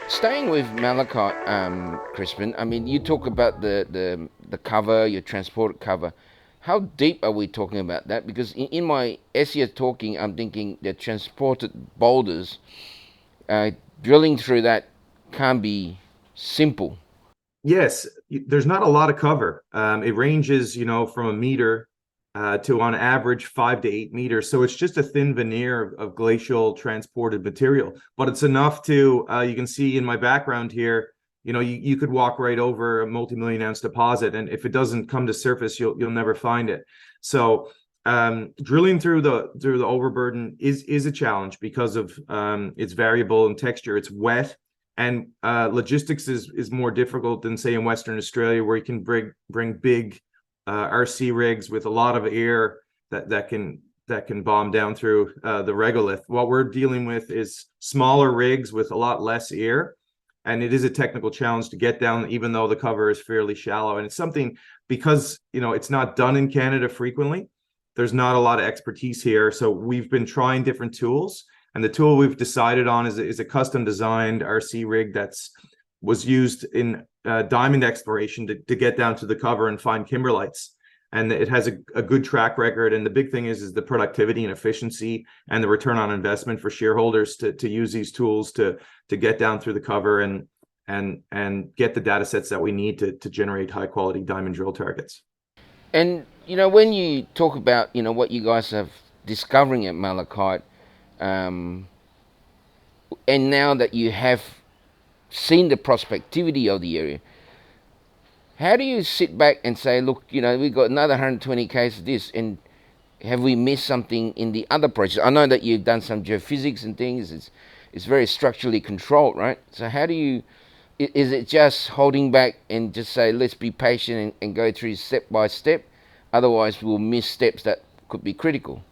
Staying with Malachite, Crispin, I mean, you talk about the cover, your transported cover. How deep are we talking about that? Because in my SEO talking, I'm thinking the transported boulders, uh, drilling through that can't be simple. Yes, there's not a lot of cover. It ranges, from a meter to on average 5 to 8 meters. So it's just a thin veneer of glacial transported material, but it's enough to, you can see in my background here, you could walk right over a multi-million ounce deposit. And if it doesn't come to surface, you'll never find it. So drilling through the overburden is a challenge because of its variable in texture. It's wet, and logistics is more difficult than say in Western Australia, where you can bring big RC rigs with a lot of air that can bomb down through the regolith. What we're dealing with is smaller rigs with a lot less air, and it is a technical challenge to get down, even though the cover is fairly shallow. And it's something, because it's not done in Canada frequently. There's not a lot of expertise here, so we've been trying different tools. And the tool we've decided on is a custom designed RC rig that's was used in diamond exploration to get down to the cover and find kimberlites. And it has a good track record. And the big thing is the productivity and efficiency and the return on investment for shareholders to use these tools to get down through the cover and get the data sets that we need to generate high quality diamond drill targets. And when you talk about what you guys have discovering at Malachite, um, and now that you have seen the prospectivity of the area, how do you sit back and say, look, we've got another 120 cases of this, and have we missed something in the other projects? I know that you've done some geophysics and things. It's very structurally controlled, right? So how do you? Is it just holding back and just say, let's be patient and go through step by step? Otherwise, we'll miss steps that could be critical.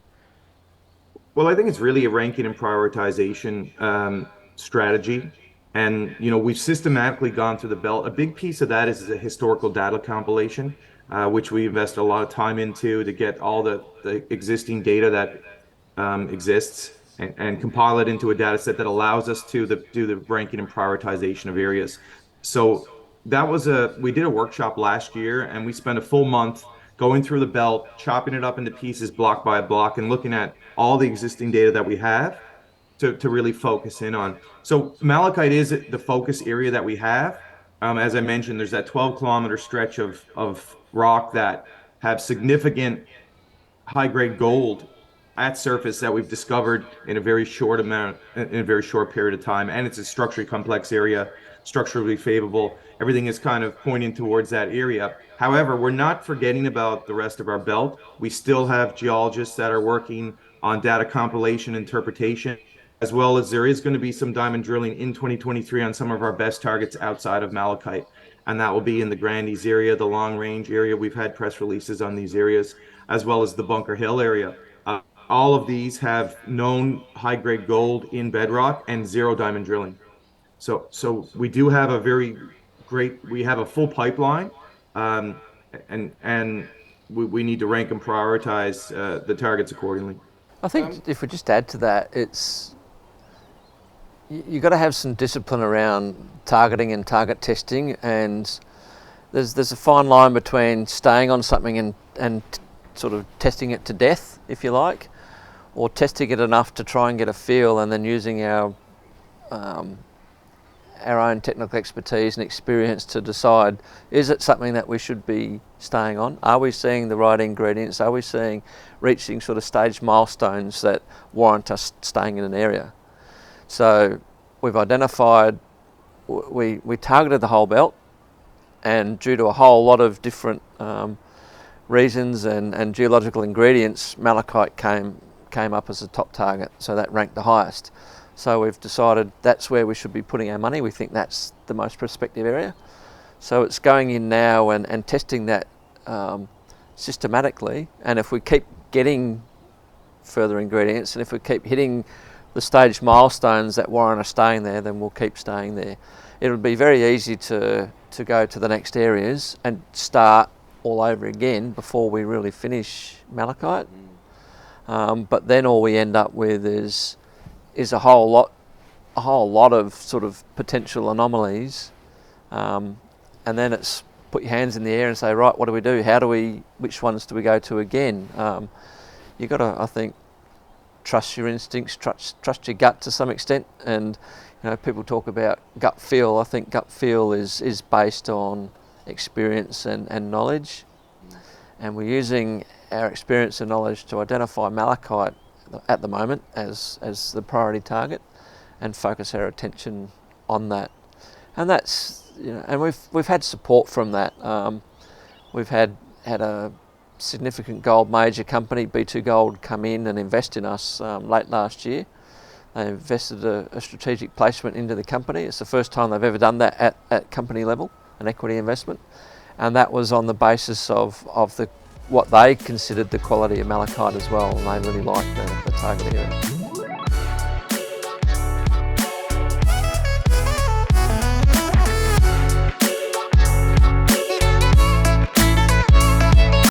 Well, I think it's really a ranking and prioritization strategy. And, we've systematically gone through the belt. A big piece of that is a historical data compilation, which we invest a lot of time into to get all the existing data that exists and compile it into a data set that allows us to do the ranking and prioritization of areas. So we did a workshop last year, and we spent a full month going through the belt, chopping it up into pieces block by block, and looking at all the existing data that we have to really focus in on. So Malachite is the focus area that we have. As I mentioned, there's that 12-kilometer stretch of rock that have significant high grade gold at surface that we've discovered in a very short period of time. And it's a structurally complex area, structurally favorable. Everything is kind of pointing towards that area. However, we're not forgetting about the rest of our belt. We still have geologists that are working on data compilation, interpretation, as well as there is going to be some diamond drilling in 2023 on some of our best targets outside of Malachite. And that will be in the Grandies area, the Long Range area. We've had press releases on these areas, as well as the Bunker Hill area. All of these have known high grade gold in bedrock and zero diamond drilling. So we do have we have a full pipeline, um, and we need to rank and prioritize the targets accordingly. I think if we just add to that, you've got to have some discipline around targeting and target testing, and there's a fine line between staying on something and sort of testing it to death, if you like, or testing it enough to try and get a feel, and then using our own technical expertise and experience to decide, is it something that we should be staying on? Are we seeing the right ingredients? Are we reaching sort of stage milestones that warrant us staying in an area? So we've identified, we targeted the whole belt, and due to a whole lot of different reasons and geological ingredients, malachite came up as a top target, so that ranked the highest. So we've decided that's where we should be putting our money. We think that's the most prospective area. So it's going in now and testing that systematically, and if we keep getting further ingredients and if we keep hitting the stage milestones that warrant us staying there, then we'll keep staying there. It'll be very easy to go to the next areas and start all over again before we really finish malachite. But then all we end up with is a whole lot a whole lot of sort of potential anomalies, and then it's put your hands in the air and say, right, what do we do? Which ones do we go to again? You've got to, I think, trust your instincts, trust your gut to some extent. And people talk about gut feel. I think gut feel is based on experience and knowledge, and we're using our experience and knowledge to identify malachite at the moment as the priority target, and focus our attention on that. And that's and we've had support from that. We've had a significant gold major company, B2 Gold, come in and invest in us late last year. They invested a strategic placement into the company. It's the first time they've ever done that at company level, an equity investment, and that was on the basis of what they considered the quality of malachite as well, and they really liked the target area.